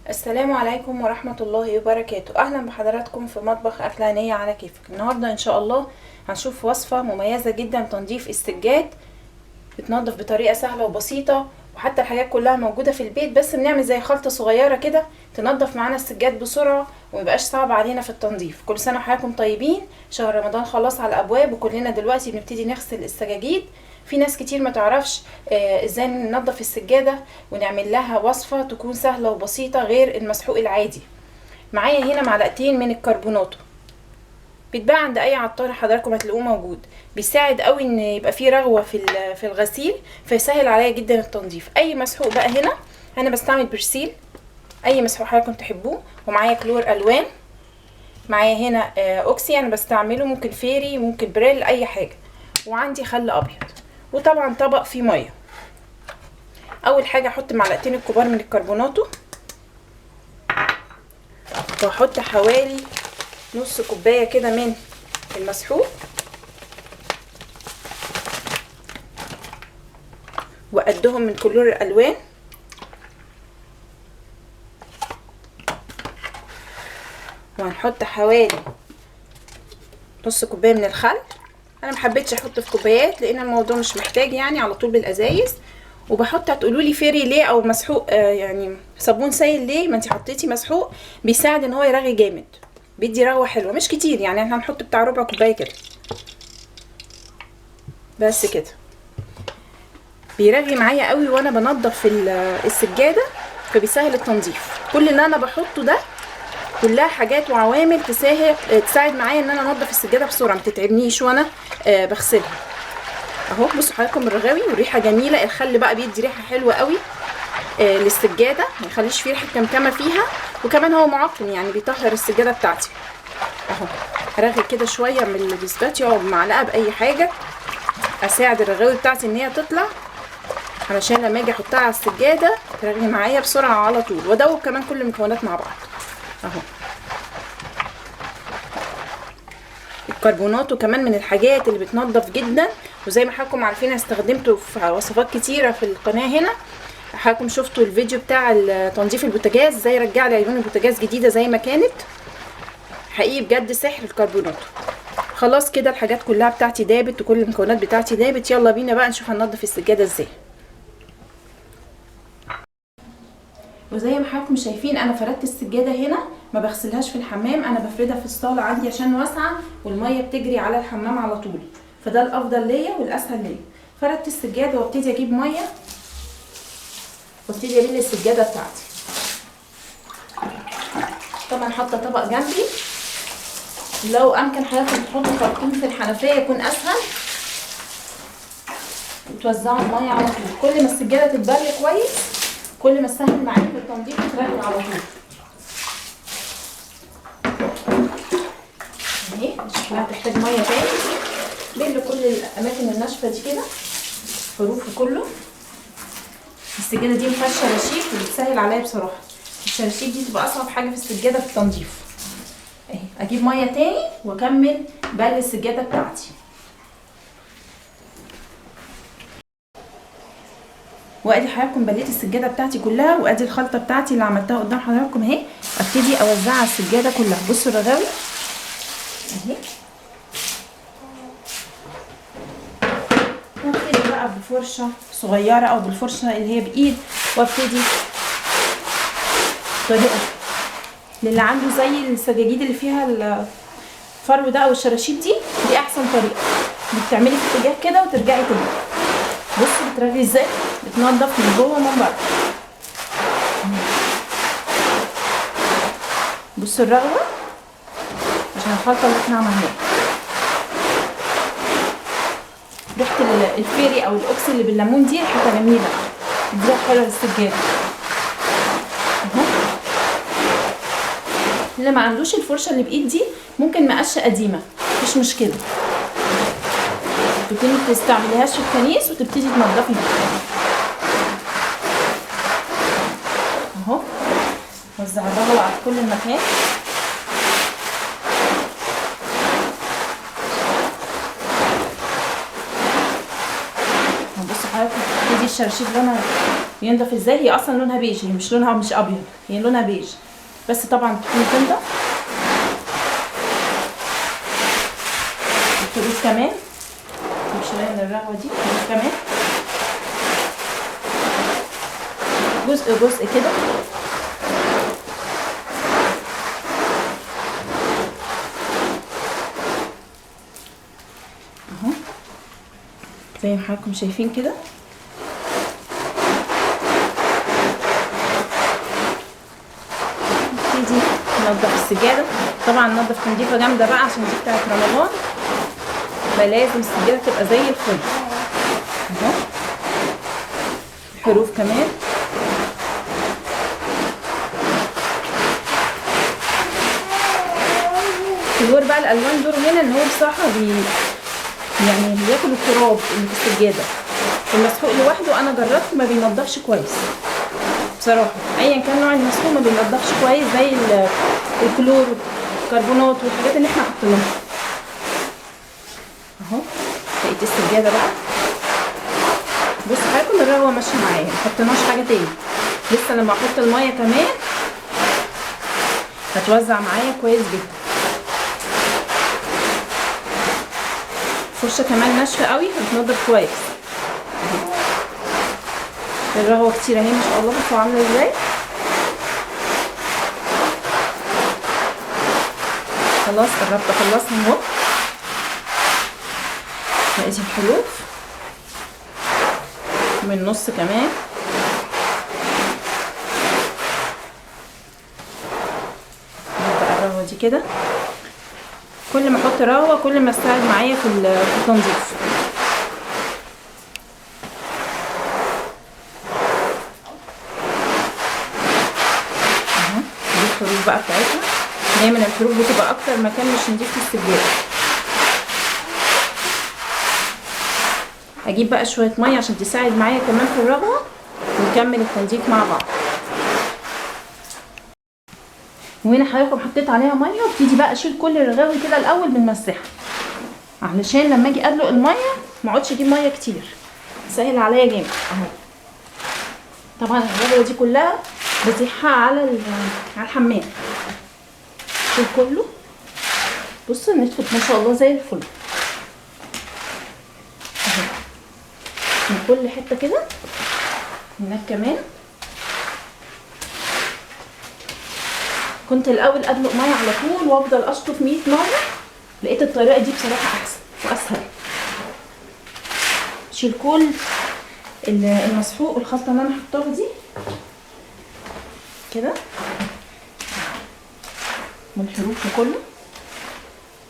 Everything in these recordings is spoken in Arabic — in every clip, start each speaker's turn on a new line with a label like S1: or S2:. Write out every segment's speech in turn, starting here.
S1: السلام عليكم ورحمة الله وبركاته. اهلا بحضراتكم في مطبخ اكلة هنية على كيفك. النهاردة ان شاء الله هنشوف وصفة مميزة جدا تنظيف السجاد. بتنظف بطريقة سهلة وبسيطة، وحتى الحاجات كلها موجودة في البيت، بس بنعمل زي خلطة صغيرة كده تنظف معانا السجاد بسرعة وميبقاش صعب علينا في التنظيف. كل سنة وحضراتكم طيبين. شهر رمضان خلاص على الابواب، وكلنا دلوقتي بنبتدي نغسل السجاجيد. في ناس كتير ما تعرفش ازاي ننظف السجادة، ونعمل لها وصفة تكون سهلة وبسيطة غير المسحوق العادي. معايا هنا معلقتين من الكربوناتو، بيتباع عند اي عطار حضراتكم هتلاقوه موجود. بيساعد قوي ان يبقى فيه رغوه في الغسيل، فيسهل عليا جدا التنظيف. اي مسحوق بقى هنا انا بستعمل برسيل، اي مسحوق حضراتكم تحبوه. ومعايا كلور الوان، معايا هنا اوكسي انا بستعمله، ممكن فيري، ممكن بريل، اي حاجه. وعندي خل ابيض، وطبعا طبق فيه ميه. اول حاجه احط معلقتين الكبار من الكربوناتو، واحط حوالي نص كوبايه كده من المسحوق، وقدهم من كلور الالوان، وهنحط حوالي نص كوبايه من الخل. انا محبتش احط في كوبايات لان الموضوع مش محتاج يعني على طول بالازايز. وبحط، هتقولوا لي فيري ليه او مسحوق يعني صابون سائل ليه؟ ما انت حطيتي مسحوق بيساعد ان هو يرغي جامد، بيدي رغوه حلوه، مش كتير يعني، احنا هنحط بتاع ربع كوبايه كده بس كده. بيرغي معايا قوي وانا بنضف السجاده، فبيسهل التنظيف. كل اللي انا بحطه ده كلها حاجات وعوامل تساعد معايا ان انا انضف السجاده بسرعه، ما تتعبنيش وانا بغسلها. اهو بصوا حضراتكم الرغاوي والريحه جميله. الخل بقى بيدي ريحه حلوه قوي للسجاده، ما يخليش فيه ريحه كمكمه فيها، وكمان هو معقم يعني بيطهر السجاده بتاعتي. اهو هرغي كده شويه من البيستاتيو او بمعلقه باي حاجه، اساعد الرغاوي بتاعتي ان هي تطلع، علشان لما اجي احطها على السجاده ترغي معايا بسرعه على طول. وادوب كمان كل المكونات مع بعض. اهو الكربوناتو كمان من الحاجات اللي بتنضف جدا، وزي ما حضراتكم عارفين استخدمته في وصفات كتيره في القناه هنا. حضراتكم شفتوا الفيديو بتاع تنظيف البوتاجاز، ازاي رجع لي عيون البوتاجاز جديده زي ما كانت. حقيقي بجد سحر الكربوناتو. خلاص كده الحاجات كلها بتاعتي دابت، وكل المكونات بتاعتي دابت. يلا بينا بقى نشوف هننضف السجاده ازاي. وزي ما حضراتكم شايفين انا فردت السجاده هنا، ما بغسلهاش في الحمام، انا بفردها في الصاله عندي عشان واسعه والميه بتجري على الحمام على طول، فده الافضل ليا والاسهل ليا. فردت السجاده وابتدي اجيب ميه وابتدي ابل السجاده بتاعتي. طبعا حاطه طبق جنبي، لو امكن حضراتكم تحطوا خرطوم في الحنفيه يكون اسهل، وتوزعوا الميه على طول. كل ما السجاده تتبل كويس كل ما تسهل معاكي في التنظيف وترغي على طول. اهي شكلها بتحتاج ميه تاني. بل كل الاماكن الناشفه دي كده، حروف كله. السجاده دي مفيهاش شراشيب وبتسهل عليا بصراحه. الشراشيب دي تبقى اصعب حاجه في السجاده في التنظيف. اهي اجيب ميه تاني واكمل بل السجاده بتاعتي. وادي حضراتكم بليت السجاده بتاعتي كلها، وادي الخلطه بتاعتي اللي عملتها قدام حضراتكم اهي. ابتدي اوزعها على السجاده كلها. بصوا الرغاوي اهي، وابتدي بقى بفرشه صغيره او بالفرشه اللي هي بايد، وابتدي طريقه للي عنده زي السجاجيد اللي فيها الفرو ده او الشراشيب دي احسن طريقه. بتعملي في اتجاه كده وترجعي تاني. بصوا بترغي ازاي، بتنضف من جوه ومن بره. بصوا الرغوه عشان الخلطه اللي احنا عملناها. ريحه الفيري او الاوكسي اللي بالليمون دي ريحتها جميله، بتديها حلوه للسجاده. اهو اللي ما عندوش الفرشه اللي بايد دي ممكن مقشه قديمه، مفيش مشكله، تكوني بتستعمليهاش في الكنيس وتبتدي تنضفي بيها. اهو وزع الرغوه على كل المكان. بصوا حضرتك تبتدي الشراشيب لونها ينضف ازاي. هي اصلا لونها بيج، هي مش لونها مش ابيض، هي لونها بيج، بس طبعا تكون تنضف. الفلوس كمان مش لاقي الرغوه دي. الفلوس كمان جزء جزء كده. اهو زي ما حضراتكم شايفين كده. نبتدي ننضف السجاده. طبعا ننضف تنظيفه جامده بقى عشان دي بتاعت رمضان، فلازم السجاده تبقى زي الفل. اهو الحروف كمان. الدور بقى الالوان دور هنا ان هو بصراحه يعني بياكل التراب اللي في السجاده. المسحوق لوحده انا جربت ما بينضفش كويس بصراحه، ايا كان نوع المسحوق ما بينضفش كويس زي الكلور والكربونات والحاجات اللي احنا حطيناها. اهو بقيت السجاده بقى. بصوا حضراتكم الرغوه ماشيه معايا، ما حطيناش حاجه تاني لسه. لما احط الميه كمان هتوزع معايا كويس جدا. فرشه كمان ناشفه قوي هتنضف كويس. الرغوه كتير اهي ما شاء الله. بصوا عامله ازاي. خلاص قربت اخلصهم اهو. بقيت الحروف من النص كمان. بقى الرغوه دي كده. كل ما احط رغوه كل ما استعد معايا في التنظيف. اهو دي الحروف بقى بتاعتها. دايما الحروف بتبقى اكتر مكان مش نضيف في السجاده. اجيب بقى شويه ميه عشان تساعد معايا كمان في الرغوه ونكمل التنظيف مع بعض. وهنا حضراتكم حطيت عليها ميه، وابتدي بقى اشيل كل الرغاوي كده الاول بالمساحه علشان لما اجي ادلق الميه ما اقعدش اجيب ميه كتير، سهل عليا جامد. اهو طبعا الرغوه دي كلها بزيحها على الحمام. شيل كله. بصوا نشفت ما شاء الله زي الفل. اهو من كل حته كده. هناك كمان كنت الاول ادلق ميه على طول وافضل اشطف 100 مره، لقيت الطريقه دي بصراحه احسن واسهل. شيل كل المسحوق والخلطه اللي انا حطاها دي كده من الحروف كله.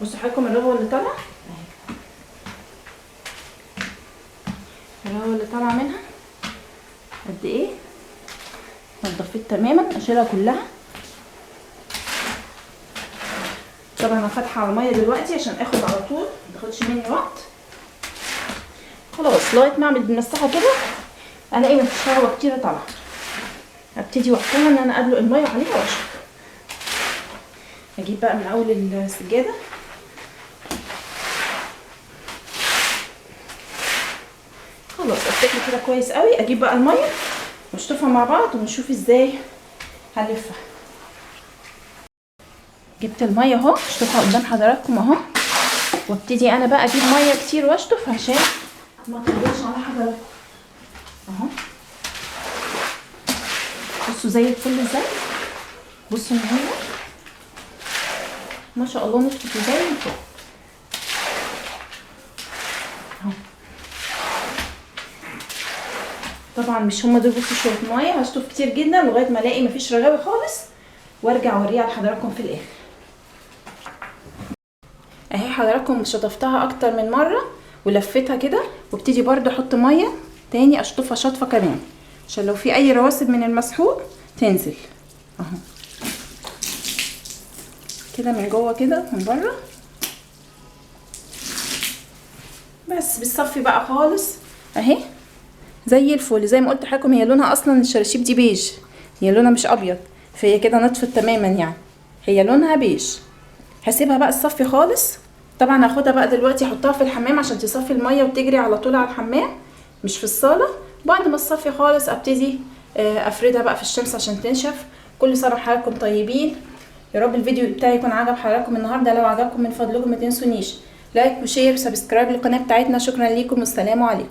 S1: بصوا حضراتكم الرغوه اللي طالعه اهي، الرغوه اللي طالعه منها قد ايه. نضفت تماما. اشيلها كلها. طبعا انا فاتحه على الميه دلوقتي عشان اخد على طول متاخدش مني وقت. خلاص لغايه ما اعمل بالمساحه كده الاقي مفيش رغوه كتيره طالعه. ابتدي وقتها ان انا ادلق الميه عليها واشرب. اجيب بقى من اول السجاده خلاص افتكر كده كويس قوي. اجيب بقى الميه ونشطفها مع بعض ونشوف ازاي هنلفها. جبت الميه اهو اشطفها قدام حضراتكم اهو، وابتدي انا بقى اجيب ميه كتير واشطف عشان ما تطولش على حضراتكم. اهو بصوا زي الفل ازاي. بصوا ان هي ما شاء الله نشفت زي الفل اهو. طبعا مش هما دول. بصوا شويه ميه هشطف كتير جدا لغايه ما الاقي مفيش رغاوي خالص وارجع اوريها لحضراتكم في الاخر. اهي حضراتكم شطفتها اكتر من مره ولفتها كده، وابتدي برده احط ميه تاني اشطفها شطفه كمان عشان لو في اي رواسب من المسحوق تنزل. اهو كده من جوه كده من بره. بس بتصفي بقى خالص اهي زي الفل. زي ما قلت لحضراتكم هي لونها اصلا الشراشيب دي بيج، هي لونها مش ابيض، فهي كده نطفت تماما يعني، هي لونها بيج. هسيبها بقى تصفي خالص. طبعا هاخدها بقى دلوقتي احطها في الحمام عشان تصفي الميه وتجري على طول على الحمام مش في الصاله، بعد ما تصفي خالص ابتدي افردها بقى في الشمس عشان تنشف. كل سنه وحضراتكم طيبين. يا رب الفيديو بتاعي يكون عجب حضراتكم النهارده. لو عجبكم من فضلكم ما تنسونيش لايك وشير وسبسكرايب للقناه بتاعتنا. شكرا ليكم والسلام عليكم.